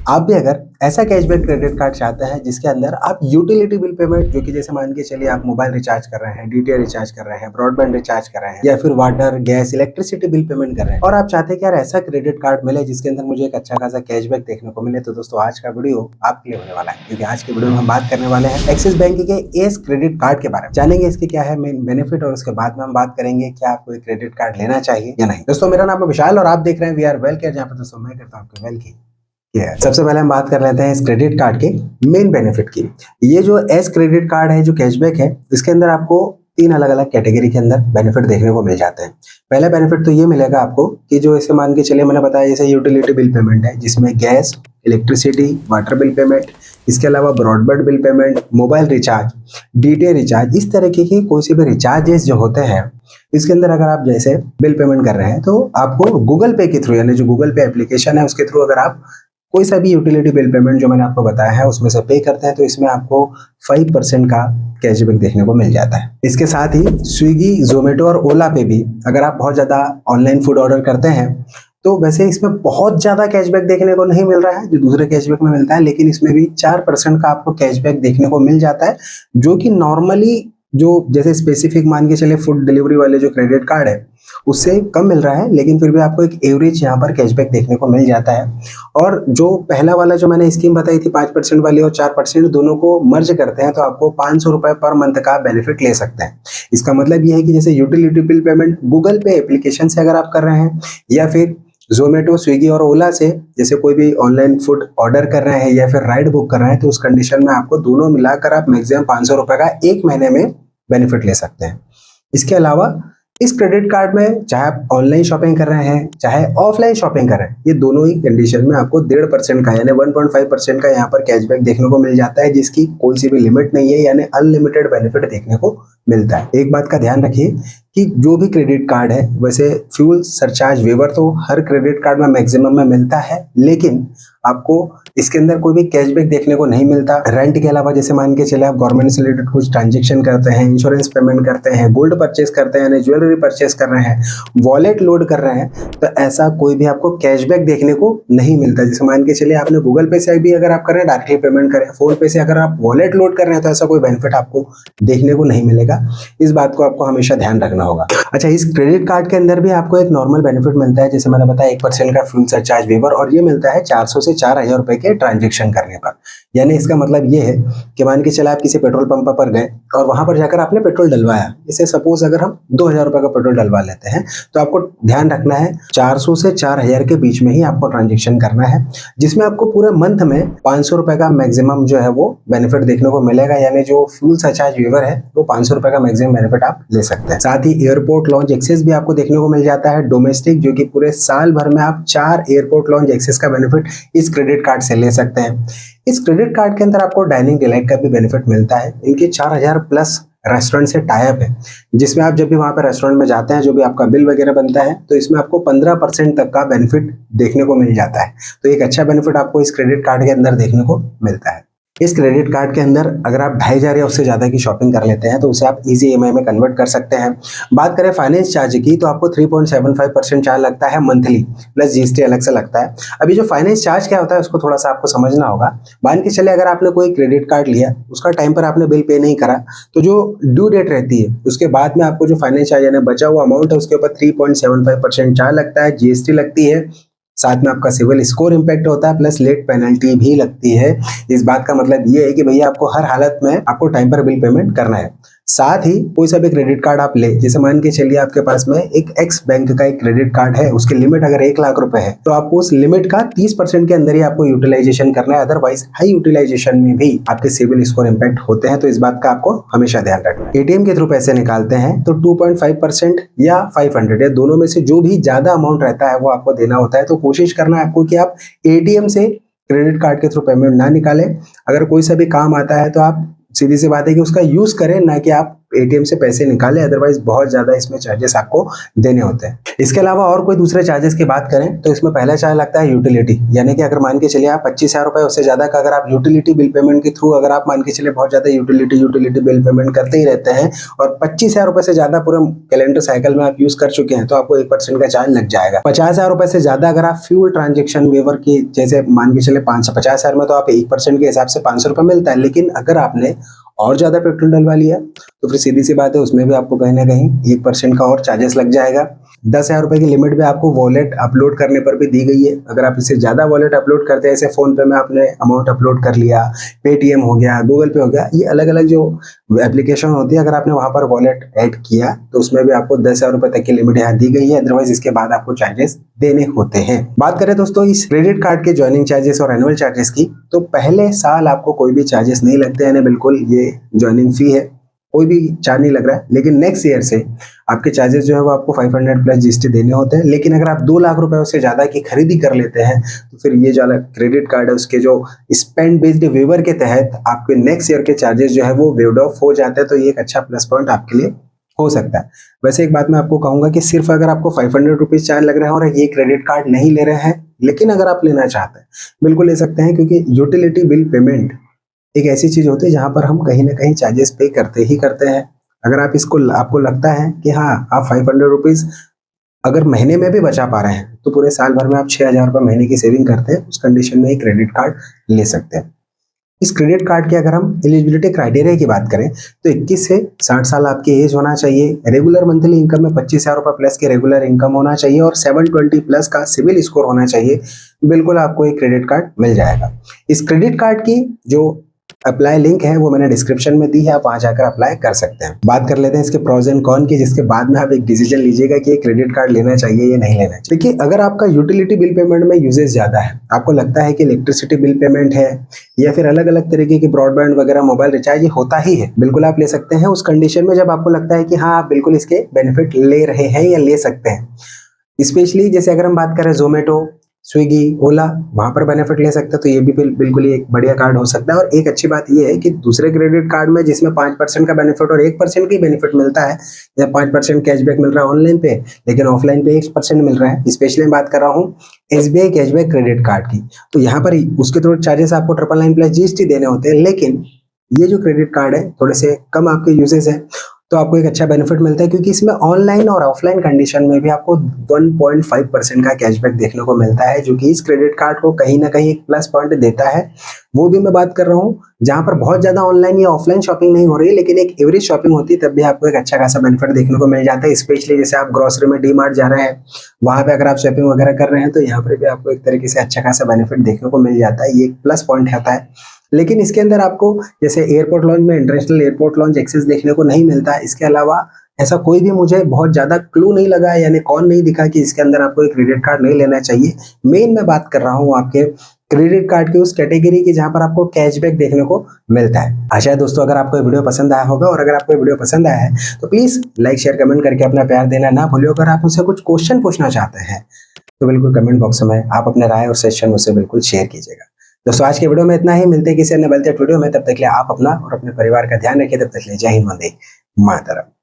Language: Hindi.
आप भी अगर ऐसा कैशबैक क्रेडिट कार्ड चाहते हैं जिसके अंदर आप यूटिलिटी बिल पेमेंट, जो कि जैसे मान के चलिए आप मोबाइल रिचार्ज कर रहे हैं, डीटीएच रिचार्ज कर रहे हैं, ब्रॉडबैंड रिचार्ज कर रहे हैं, या फिर water gas electricity bill payment कर रहे हैं, और आप चाहते हैं कि यार ऐसा क्रेडिट कार्ड मिले जिसके अंदर मुझे एक अच्छा खासा कैशबैक देखने को मिले, तो दोस्तों आज का वीडियो आपके लिए होने वाला है। क्योंकि आज के वीडियो में हम बात करने वाले हैं एक्सिस बैंक के एस क्रेडिट कार्ड के बारे में। जानेंगे इसके क्या है मेन बेनिफिट, और उसके बाद में हम बात करेंगे क्या आपको एक क्रेडिट कार्ड लेना चाहिए या नहीं। दोस्तों मेरा नाम है विशाल और आप देख रहे हैं वी आर वेल केयर, जहाँ पर दोस्तों मैं करता हूँ आपके वेल की। सबसे पहले हम बात कर लेते हैं इस क्रेडिट कार्ड के मेन बेनिफिट की। ये जो एस क्रेडिट कार्ड है, जो कैशबैक है, इसके अंदर आपको 3 अलग अलग कैटेगरी के अंदर बेनिफिट देखने को मिल जाते हैं। पहला बेनिफिट तो ये मिलेगा आपको कि जो ऐसे मान के चलिए मैंने बताया जैसे यूटिलिटी बिल पेमेंट है, जिसमें gas, electricity, water bill payment, इसके अलावा broadband bill payment, mobile recharge, DTH recharge, इस तरीके की कोई से भी रिचार्जेस जो होते हैं, इसके अंदर अगर आप जैसे बिल पेमेंट कर रहे हैं तो आपको गूगल पे के थ्रू, यानी जो गूगल पे एप्लीकेशन है उसके थ्रू अगर आप कोई सा भी यूटिलिटी बिल पेमेंट जो मैंने आपको बताया है उसमें से पे करते हैं तो इसमें आपको 5% का कैशबैक देखने को मिल जाता है। इसके साथ ही स्विगी, जोमेटो और ओला पे भी अगर आप बहुत ज़्यादा ऑनलाइन फूड ऑर्डर करते हैं तो वैसे इसमें बहुत ज़्यादा कैशबैक देखने को नहीं मिल रहा है जो दूसरे कैशबैक में मिलता है, लेकिन इसमें भी 4% का आपको कैशबैक देखने को मिल जाता है, जो कि नॉर्मली जो जैसे स्पेसिफिक मान के चले फूड डिलीवरी वाले जो क्रेडिट कार्ड है उससे कम मिल रहा है, लेकिन फिर भी आपको एक एवरेज यहाँ पर कैशबैक देखने को मिल जाता है। और जो पहला वाला जो मैंने स्कीम बताई थी 5% वाली और 4%, दोनों को मर्ज करते हैं तो आपको 500 रुपए पर मंथ का बेनिफिट ले सकते हैं। इसका मतलब ये है कि जैसे यूटिलिटी बिल पेमेंट गूगल पे एप्लीकेशन से अगर आप कर रहे हैं या फिर जोमेटो, स्विगी और ओला से जैसे कोई भी ऑनलाइन फूड ऑर्डर कर रहे हैं या फिर राइड बुक कर रहे हैं, तो उस कंडीशन में आपको दोनों मिलाकर आप मैक्सिमम 500 रुपए का एक महीने में बेनिफिट ले सकते हैं। इसके अलावा इस क्रेडिट कार्ड में चाहे आप ऑनलाइन शॉपिंग कर रहे हैं चाहे ऑफलाइन शॉपिंग कर रहे हैं, ये दोनों ही कंडीशन में आपको 1.5% का यानी 1.5% का यहाँ पर कैशबैक देखने को मिल जाता है, जिसकी कोई सी भी लिमिट नहीं है, यानी अनलिमिटेड बेनिफिट देखने को मिलता है। एक बात का ध्यान रखिए कि जो भी क्रेडिट कार्ड है, वैसे फ्यूल सरचार्ज वेवर तो हर क्रेडिट कार्ड में मैक्सिमम में मिलता है, लेकिन आपको इसके अंदर कोई भी कैशबैक देखने को नहीं मिलता। रेंट के अलावा जैसे मान के चले आप गवर्नमेंट से रिलेटेड कुछ ट्रांजेक्शन करते हैं, इंश्योरेंस पेमेंट करते हैं, गोल्ड परचेस करते हैं, ज्वेलरी परचेस कर रहे हैं, वॉलेट लोड कर रहे हैं, तो ऐसा कोई भी आपको कैशबैक देखने को नहीं मिलता। जैसे मान के चलिए आपने गूगल पे से भी अगर आप कर रहे हैं डायरेक्टली पेमेंट करें, फोन पे से अगर आप वॉलेट लोड कर रहे हैं, तो ऐसा कोई बेनिफिट आपको देखने को नहीं मिलेगा। इस बात को आपको हमेशा ध्यान रखना होगा। अच्छा, इस क्रेडिट कार्ड के अंदर भी आपको एक नॉर्मल बेनिफिट मिलता है, जैसे मैंने बताया 1% का फ्यूल सरचार्ज वेवर, और ये मिलता है 400 से 4000 रुपए के ट्रांजेक्शन करने पर। यानी इसका मतलब ये है कि मान के चला आप किसी पेट्रोल पंप पर गए और वहां पर जाकर आपने पेट्रोल डलवाया, जैसे सपोज अगर हम 2000 रुपए का पेट्रोल डलवा लेते हैं, तो आपको ध्यान रखना है 400 से 4000 के बीच में ही आपको ट्रांजेक्शन करना है, जिसमें आपको पूरे मंथ में 500 रुपए का मैक्सिमम जो है वो बेनिफिट देखने को मिलेगा। यानी जो फ्यूल सरचार्ज वेवर है वो 500 रुपए का मैक्सिमम बेनिफिट आप ले सकते हैं। साथ ही एयरपोर्ट लॉन्च एक्सेस भी आपको देखने को मिल जाता है डोमेस्टिक, जो कि पूरे साल भर में आप 4 एयरपोर्ट लॉन्च एक्सेस का बेनिफिट इस क्रेडिट कार्ड से ले सकते हैं। इस क्रेडिट कार्ड के अंदर आपको डाइनिंग डिलाइट का भी बेनिफिट मिलता है। इनके 4000 प्लस रेस्टोरेंट से टाई अप है, जिसमें आप जब भी वहां पर रेस्टोरेंट में जाते हैं, जो भी आपका बिल वगैरह बनता है, तो इसमें आपको 15% तक का बेनिफिट देखने को मिल जाता है। तो एक अच्छा बेनिफिट आपको इस क्रेडिट कार्ड के अंदर देखने को मिलता है। इस क्रेडिट कार्ड के अंदर अगर आप 2500 या उससे ज़्यादा की शॉपिंग कर लेते हैं तो उसे आप इजी ईएमआई में कन्वर्ट कर सकते हैं। बात करें फाइनेंस चार्ज की, तो आपको 3.75% चार्ज लगता है मंथली, प्लस जीएसटी अलग से लगता है। अभी जो फाइनेंस चार्ज क्या होता है उसको थोड़ा सा आपको समझना होगा। मान के चले अगर आपने कोई क्रेडिट कार्ड लिया, उसका टाइम पर आपने बिल पे नहीं करा, तो जो ड्यू डेट रहती है उसके बाद में आपको जो फाइनेंस चार्ज यानी बचा हुआ अमाउंट है उसके ऊपर 3.75% चार्ज लगता है, जीएसटी लगती है, साथ में आपका सिविल स्कोर इम्पैक्ट होता है, प्लस लेट पेनल्टी भी लगती है। इस बात का मतलब ये है कि भैया आपको हर हालत में आपको टाइम पर बिल पेमेंट करना है। साथ ही कोई सा भी क्रेडिट कार्ड आप ले, जैसे मान के चलिए आपके पास में एक एक्स बैंक का एक क्रेडिट कार्ड है, उसकी लिमिट अगर 1 लाख रुपए है, तो आपको उस लिमिट का 30% के अंदर ही आपको यूटिलाइजेशन करना है। अदरवाइज हाई यूटिलाइजेशन में भी आपके सिविल स्कोर इम्पैक्ट होते हैं, तो इस बात का आपको हमेशा ध्यान रखना है। एटीएम के थ्रू पैसे निकालते हैं तो 2.5% या 500 या दोनों में से जो भी ज्यादा अमाउंट रहता है वो आपको देना होता है। तो कोशिश करना है आपको कि आप एटीएम से क्रेडिट कार्ड के थ्रू पेमेंट ना निकालें। अगर कोई सा भी काम आता है तो आप सीधी सी बात है कि उसका यूज करें, ना कि आप एटीएम से पैसे निकाले, अदरवाइज बहुत ज्यादा इसमें चार्जेस आपको देने होते हैं। इसके अलावा और कोई दूसरे चार्जेस की बात करें तो इसमें पहला चार्ज लगता है यूटिलिटी, यानी कि अगर मान के चलिए आप 25,000 रुपए उससे ज्यादा का अगर आप यूटिलिटी बिल पेमेंट के थ्रू अगर आप मान के चलिए बहुत ज्यादा यूटिलिटी बिल पेमेंट करते ही रहते हैं और 25,000 रुपए से ज्यादा पूरे कैलेंडर साइकिल में आप यूज कर चुके हैं तो आपको 1% का चार्ज लग जाएगा। 50,000 रुपए से ज्यादा अगर आप फ्यूल ट्रांजेक्शन वेवर की जैसे मान के चले 550,000 में तो आप 1% के हिसाब से 500 रुपए मिलता है, लेकिन अगर आपने और ज्यादा पेट्रोल डलवा लिया तो फिर सीधी सी बात है उसमें भी आपको कहीं ना कहीं 1% का और चार्जेस लग जाएगा। 10,000 रुपए की लिमिट भी आपको वॉलेट अपलोड करने पर भी दी गई है। अगर आप इससे ज्यादा वॉलेट अपलोड करते हैं, जैसे फोन पे में आपने अमाउंट अपलोड कर लिया, पेटीएम हो गया, गूगल पे हो गया, ये अलग अलग जो एप्लीकेशन होती है अगर आपने वहां पर वॉलेट ऐड किया तो उसमें भी आपको 10,000 रुपए तक की लिमिट यहाँ दी गई है, अदरवाइज इसके बाद आपको चार्जेस देने होते हैं। बात करें दोस्तों इस क्रेडिट कार्ड के ज्वाइनिंग चार्जेस और एनुअल चार्जेस की, तो पहले साल आपको कोई भी चार्जेस नहीं लगते हैं, बिल्कुल ये ज्वाइनिंग फी है, कोई भी चार्ज नहीं लग रहा है। लेकिन नेक्स्ट ईयर से आपके चार्जेस जो है वो आपको 500 प्लस जीएसटी देने होते हैं। लेकिन अगर आप 2 लाख रुपए से ज्यादा की खरीदी कर लेते हैं तो फिर ये जो क्रेडिट कार्ड है उसके जो स्पेंड बेस्ड वेवर के तहत आपके नेक्स्ट ईयर के चार्जेस जो है वो वेव्ड ऑफ हो जाते हैं, तो ये एक अच्छा प्लस पॉइंट आपके लिए हो सकता है। वैसे एक बात मैं आपको कहूंगा कि सिर्फ अगर आपको 500 रुपीज चार्ज लग रहे हैं और ये क्रेडिट कार्ड नहीं ले रहे हैं, लेकिन अगर आप लेना चाहते हैं बिल्कुल ले सकते हैं, क्योंकि यूटिलिटी बिल पेमेंट एक ऐसी चीज होती है जहां पर हम कहीं ना कहीं चार्जेस पे करते ही करते हैं। अगर आप इसको आपको लगता है कि हाँ आप 500 रुपीज अगर महीने में भी बचा पा रहे हैं तो पूरे साल भर में आप 6,000 रुपये महीने की सेविंग करते हैं, उस कंडीशन में एक क्रेडिट कार्ड ले सकते हैं। इस क्रेडिट कार्ड की अगर हम एलिजिबिलिटी क्राइटेरिया की बात करें तो 21 से 60 साल आपकी एज होना चाहिए, रेगुलर मंथली इनकम में 25,000 रुपये प्लस की रेगुलर इनकम होना चाहिए और 720 प्लस का सिविल स्कोर होना चाहिए। बिल्कुल आपको एक क्रेडिट कार्ड मिल जाएगा। इस क्रेडिट कार्ड की जो अप्लाई लिंक है वो मैंने डिस्क्रिप्शन में दी है, आप वहां जाकर अप्लाई कर सकते हैं। बात कर लेते हैं इसके प्रोज एंड कॉन की, जिसके बाद में आप एक डिसीजन लीजिएगा कि ये क्रेडिट कार्ड लेना चाहिए या नहीं लेना चाहिए। देखिए अगर आपका यूटिलिटी बिल पेमेंट में यूजेस ज्यादा है, आपको लगता है कि इलेक्ट्रिसिटी बिल पेमेंट है या फिर अलग अलग तरीके की ब्रॉडबैंड वगैरह मोबाइल रिचार्ज ये होता ही है, बिल्कुल आप ले सकते हैं उस कंडीशन में जब आपको लगता है कि हाँ आप बिल्कुल इसके बेनिफिट ले रहे हैं या ले सकते हैं। स्पेशली जैसे अगर हम बात करें जोमेटो, स्विगी, ओला, वहां पर बेनिफिट ले सकते हैं, तो ये भी बिल्कुल ही एक बढ़िया कार्ड हो सकता है। और एक अच्छी बात ये है कि दूसरे क्रेडिट कार्ड में जिसमें 5% का बेनिफिट और 1% की बेनिफिट मिलता है, या 5% कैशबैक मिल रहा है ऑनलाइन पे, लेकिन ऑफलाइन पे 1% मिल रहा है। स्पेशली बात कर रहा हूँ एसबीआई कैशबैक क्रेडिट कार्ड की, तो यहाँ पर उसके थोड़े चार्जेस आपको 999 प्लस जीएसटी देने होते हैं, लेकिन ये जो क्रेडिट कार्ड है थोड़े से कम आपके यूजेस है तो आपको एक अच्छा बेनिफिट मिलता है, क्योंकि इसमें ऑनलाइन और ऑफलाइन कंडीशन में भी आपको 1.5% का कैशबैक देखने को मिलता है, जो कि इस क्रेडिट कार्ड को कहीं ना कहीं एक प्लस पॉइंट देता है। वो भी मैं बात कर रहा हूँ जहां पर बहुत ज्यादा ऑनलाइन या ऑफलाइन शॉपिंग नहीं हो रही है, लेकिन एक एवरेज शॉपिंग होती है, तब भी आपको एक अच्छा खासा बेनिफिट देखने को मिल जाता है। स्पेशली जैसे आप ग्रोसरी में डी-मार्ट जा रहे हैं, वहां पे अगर आप शॉपिंग वगैरह कर रहे हैं तो यहाँ पर भी आपको एक तरीके से अच्छा खासा बेनिफिट देखने को मिल जाता है, ये एक प्लस पॉइंट होता है। लेकिन इसके अंदर आपको जैसे एयरपोर्ट लॉन्च में इंटरनेशनल एयरपोर्ट लॉन्च एक्सेस देखने को नहीं मिलता। इसके अलावा ऐसा कोई भी मुझे बहुत ज्यादा क्लू नहीं लगा, यानी कौन नहीं दिखा कि इसके अंदर आपको एक क्रेडिट कार्ड नहीं लेना चाहिए। मेन मैं बात कर रहा हूँ आपके क्रेडिट कार्ड की उस कैटेगरी की जहां पर आपको कैशबैक देखने को मिलता है। आशा है दोस्तों अगर आपको ये वीडियो पसंद आया होगा, और अगर आपको ये वीडियो पसंद आया है तो प्लीज लाइक शेयर कमेंट करके अपना प्यार देना ना भूलिए। अगर आप मुझसे कुछ क्वेश्चन पूछना चाहते हैं तो बिल्कुल कमेंट बॉक्स में आप अपने राय और सजेशन मुझसे बिल्कुल शेयर कीजिएगा। दोस्तों आज के वीडियो में इतना ही, मिलते हैं किसी अन्य बेहतर वीडियो में, तब तक के लिए आप अपना और अपने परिवार का ध्यान रखिए। तब तक के लिए जय हिंद, वंदे मातरम।